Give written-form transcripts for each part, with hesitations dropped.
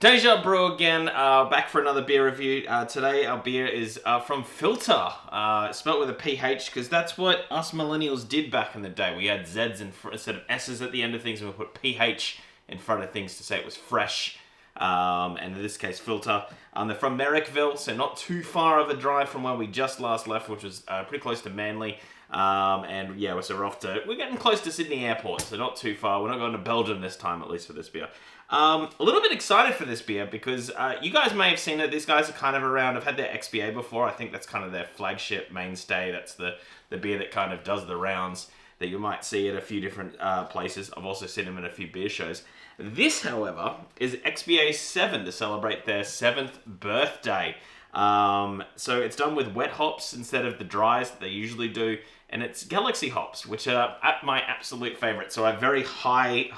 Deja Brew again, back for another beer review. Today our beer is from Philter, spelt with a PH, because that's what us millennials did back in the day. We had Z's instead of S's at the end of things, and we put PH in front of things to say it was fresh, and in this case Philter. They're from Marrickville, so not too far of a drive from where we just last left, which was pretty close to Manly. And yeah, we're getting close to Sydney Airport, so not too far. We're not going to Belgium this time, at least for this beer. A little bit excited for this beer because you guys may have seen it. These guys are kind of around. I've had their XPA before. I think that's kind of their flagship mainstay. That's the beer that kind of does the rounds that you might see at a few different places. I've also seen them in a few beer shows. This, however, is XPA 7 to celebrate their 7th birthday. So it's done with wet hops instead of the dries that they usually do. And it's Galaxy hops, which are my absolute favorite. So I have very high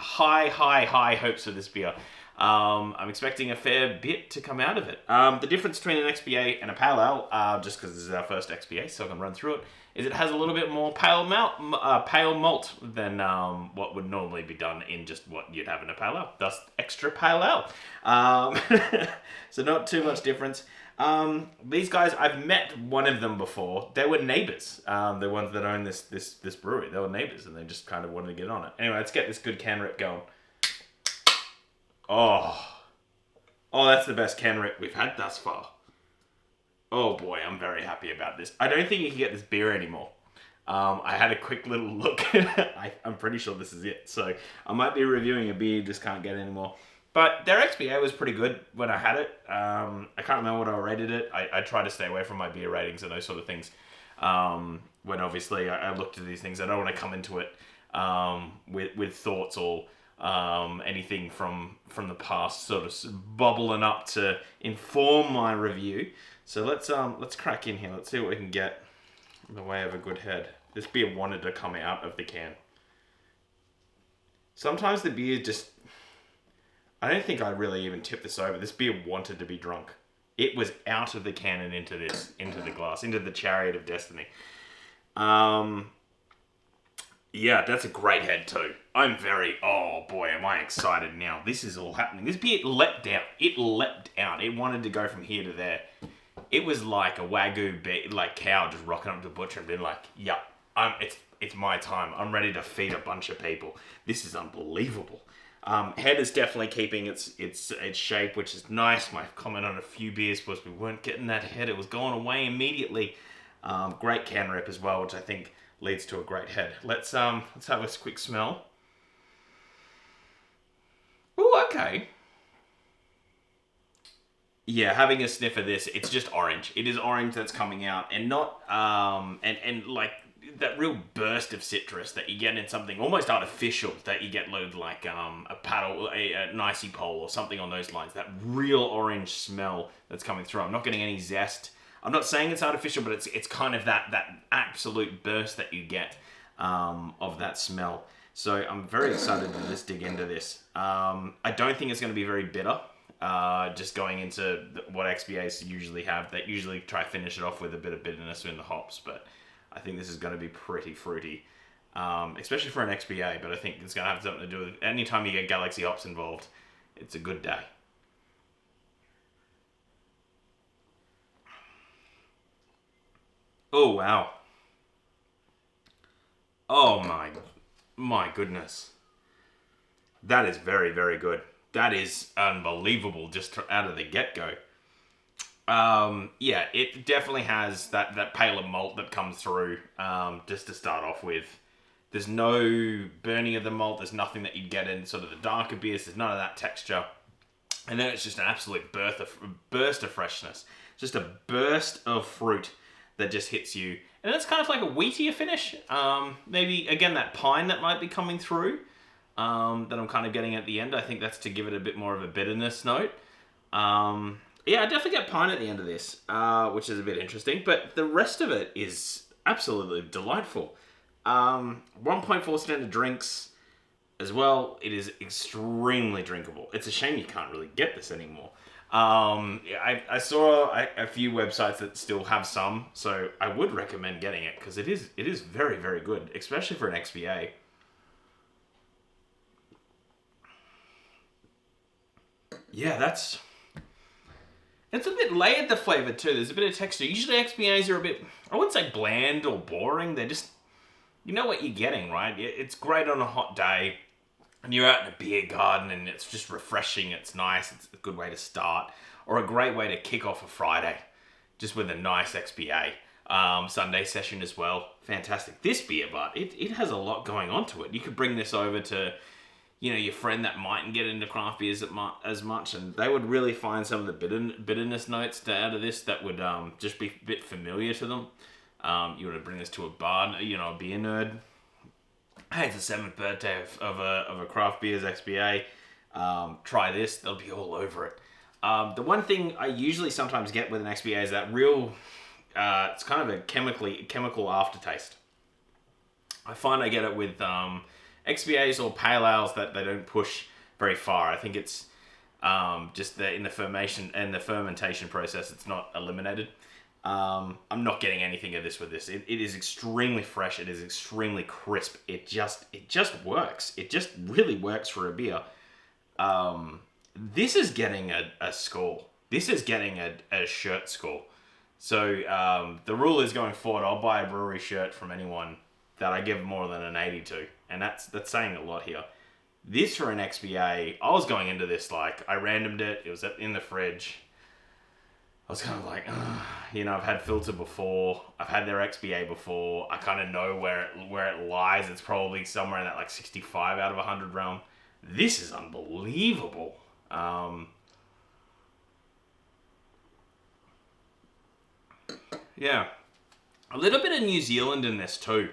hopes for this beer. I'm expecting a fair bit to come out of it. The difference between an XPA and a pale ale, just because this is our first XPA, so I can run through it, is it has a little bit more pale malt than what would normally be done in just what you'd have in a pale ale. Thus, extra pale ale. So not too much difference. These guys, I've met one of them before. They were neighbors. The ones that own this brewery. They were neighbors, and they just kind of wanted to get on it. Anyway, let's get this good can rip going. Oh, that's the best can rip we've had thus far. Oh boy, I'm very happy about this. I don't think you can get this beer anymore. I had a quick little look. I'm pretty sure this is it. So I might be reviewing a beer you just can't get anymore. But their XPA was pretty good when I had it. I can't remember what I rated it. I try to stay away from my beer ratings and those sort of things. When obviously I looked at these things, I don't want to come into it with thoughts or anything from the past sort of bubbling up to inform my review. So let's crack in here. Let's see what we can get in the way of a good head. This beer wanted to come out of the can. Sometimes the beer just... I don't think I really even tipped this over. This beer wanted to be drunk. It was out of the can and into the glass, into the chariot of destiny. Yeah, that's a great head too. Oh boy, am I excited now. This is all happening. This beer leapt out. It leapt out. It wanted to go from here to there. It was like a Wagyu cow just rocking up to the butcher and being like, yeah, it's my time. I'm ready to feed a bunch of people. This is unbelievable. Head is definitely keeping its shape, which is nice. My comment on a few beers was we weren't getting that head. It was going away immediately. Great can rip as well, which I think leads to a great head. Let's have a quick smell. Oh, okay. Yeah, having a sniff of this, it's just orange. It is orange that's coming out, and not and like that real burst of citrus that you get in something almost artificial that you get with like a paddle, an icy pole or something on those lines. That real orange smell that's coming through. I'm not getting any zest. I'm not saying it's artificial, but it's kind of that absolute burst that you get of that smell. So I'm very excited to just dig into this. I don't think it's going to be very bitter. Just going into what XPAs usually have, they usually try to finish it off with a bit of bitterness in the hops, but I think this is going to be pretty fruity, especially for an XPA, but I think it's going to have something to do with anytime you get Galaxy hops involved, it's a good day. Oh, wow. Oh, my goodness. That is very, very good. That is unbelievable just out of the get-go. Yeah, it definitely has that paler malt that comes through, just to start off with. There's no burning of the malt. There's nothing that you get in sort of the darker beers. There's none of that texture. And then it's just an absolute burst of freshness. Just a burst of fruit that just hits you. And it's kind of like a wheatier finish. Maybe, again, that pine that might be coming through, that I'm kind of getting at the end. I think that's to give it a bit more of a bitterness note. Yeah, I definitely get pine at the end of this, which is a bit interesting. But the rest of it is absolutely delightful. 1.4 standard drinks as well. It is extremely drinkable. It's a shame you can't really get this anymore. I saw a few websites that still have some, so I would recommend getting it because it is very, very good, especially for an XPA. Yeah, it's a bit layered, the flavor too. There's a bit of texture. Usually XPAs are a bit, I wouldn't say bland or boring. They're just, you know what you're getting, right? It's great on a hot day and you're out in a beer garden and it's just refreshing. It's nice. It's a good way to start, or a great way to kick off a Friday just with a nice XPA. Sunday session as well. Fantastic. This beer, but it has a lot going on to it. You could bring this over to, you know, your friend that mightn't get into craft beers as much, and they would really find some of the bitterness notes out of this that would just be a bit familiar to them. You want to bring this to a bar, you know, a beer nerd. Hey, it's the 7th birthday of a craft beers XPA. Try this; they'll be all over it. The one thing I usually sometimes get with an XPA is that real. It's kind of a chemical aftertaste. I find I get it with XPAs or pale ales that they don't push very far. I think it's just in the fermentation process, it's not eliminated. I'm not getting anything of this with this. It is extremely fresh. It is extremely crisp. It just works. It just really works for a beer. This is getting a score. This is getting a shirt score. So the rule is, going forward, I'll buy a brewery shirt from anyone that I give more than an 80 to. And that's saying a lot here. This for an XPA, I was going into this like, I randomed it. It was in the fridge. I was kind of like, you know, I've had Philter before. I've had their XPA before. I kind of know where it lies. It's probably somewhere in that like 65 out of 100 realm. This is unbelievable. Yeah. A little bit of New Zealand in this too.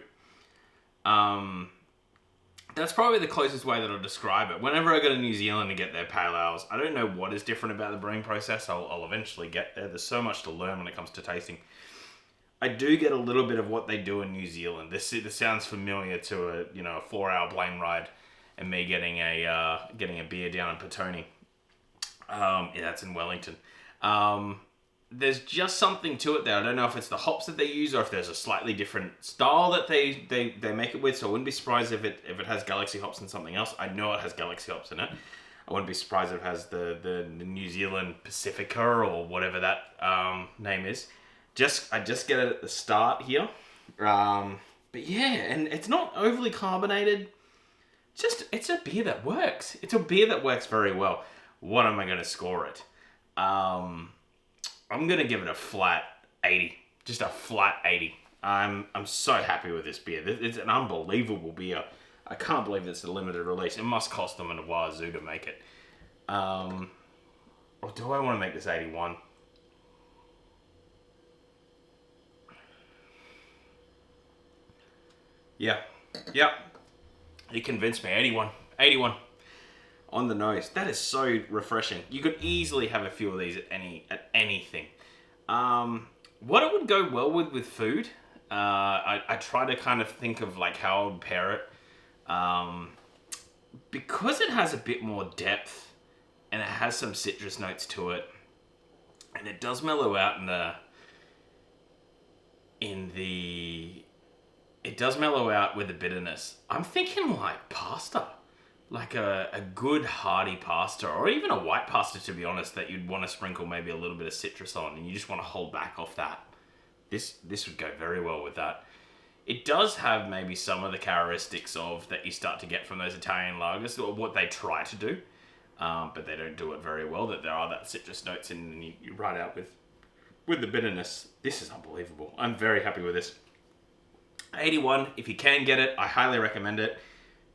That's probably the closest way that I'll describe it. Whenever I go to New Zealand to get their pale ales, I don't know what is different about the brewing process. I'll eventually get there. There's so much to learn when it comes to tasting. I do get a little bit of what they do in New Zealand. This sounds familiar to a 4-hour plane ride and me getting a beer down in Petone. Yeah, that's in Wellington. There's just something to it there. I don't know if it's the hops that they use or if there's a slightly different style that they make it with. So I wouldn't be surprised if it has Galaxy hops and something else. I know it has Galaxy hops in it. I wouldn't be surprised if it has the New Zealand Pacifica or whatever that name is. I just get it at the start here. But yeah, and it's not overly carbonated. It's a beer that works. It's a beer that works very well. What am I going to score it? I'm going to give it a flat 80. Just a flat 80. I'm so happy with this beer. It's an unbelievable beer. I can't believe it's a limited release. It must cost them a wazoo to make it. Or do I want to make this 81? Yeah. Yep. You convinced me. 81. 81. On the nose. That is so refreshing. You could easily have a few of these at anything. What it would go well with food, I try to kind of think of like how I would pair it. Because it has a bit more depth and it has some citrus notes to it, and it does mellow out it does mellow out with the bitterness. I'm thinking like pasta. Like a good hearty pasta, or even a white pasta, to be honest, that you'd want to sprinkle maybe a little bit of citrus on, and you just want to hold back off that. This would go very well with that. It does have maybe some of the characteristics of that you start to get from those Italian lagers, or what they try to do, but they don't do it very well. That there are that citrus notes in, and you ride out with the bitterness. This is unbelievable. I'm very happy with this. 81, if you can get it, I highly recommend it.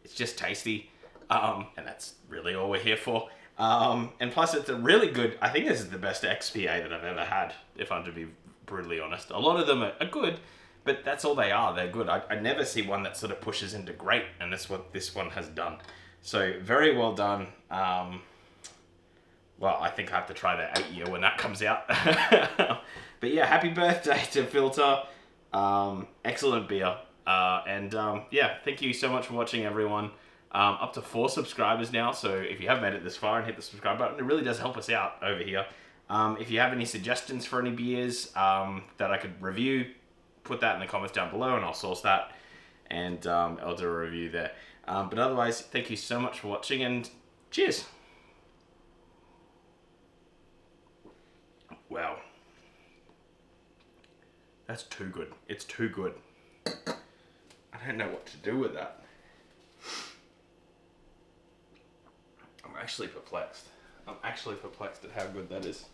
It's just tasty. And that's really all we're here for. And plus, it's a really good... I think this is the best XPA that I've ever had, if I'm to be brutally honest. A lot of them are good, but that's all they are. They're good. I never see one that sort of pushes into great, and that's what this one has done. So, very well done. Well, I think I have to try the 8-year when that comes out. But yeah, happy birthday to Philter. Excellent beer. Yeah, thank you so much for watching, everyone. Up to 4 subscribers now, so if you have made it this far and hit the subscribe button, it really does help us out over here. If you have any suggestions for any beers that I could review, put that in the comments down below and I'll source that and I'll do a review there. But otherwise, thank you so much for watching and cheers! Wow. That's too good. It's too good. I don't know what to do with that. I'm actually perplexed. I'm actually perplexed at how good that is.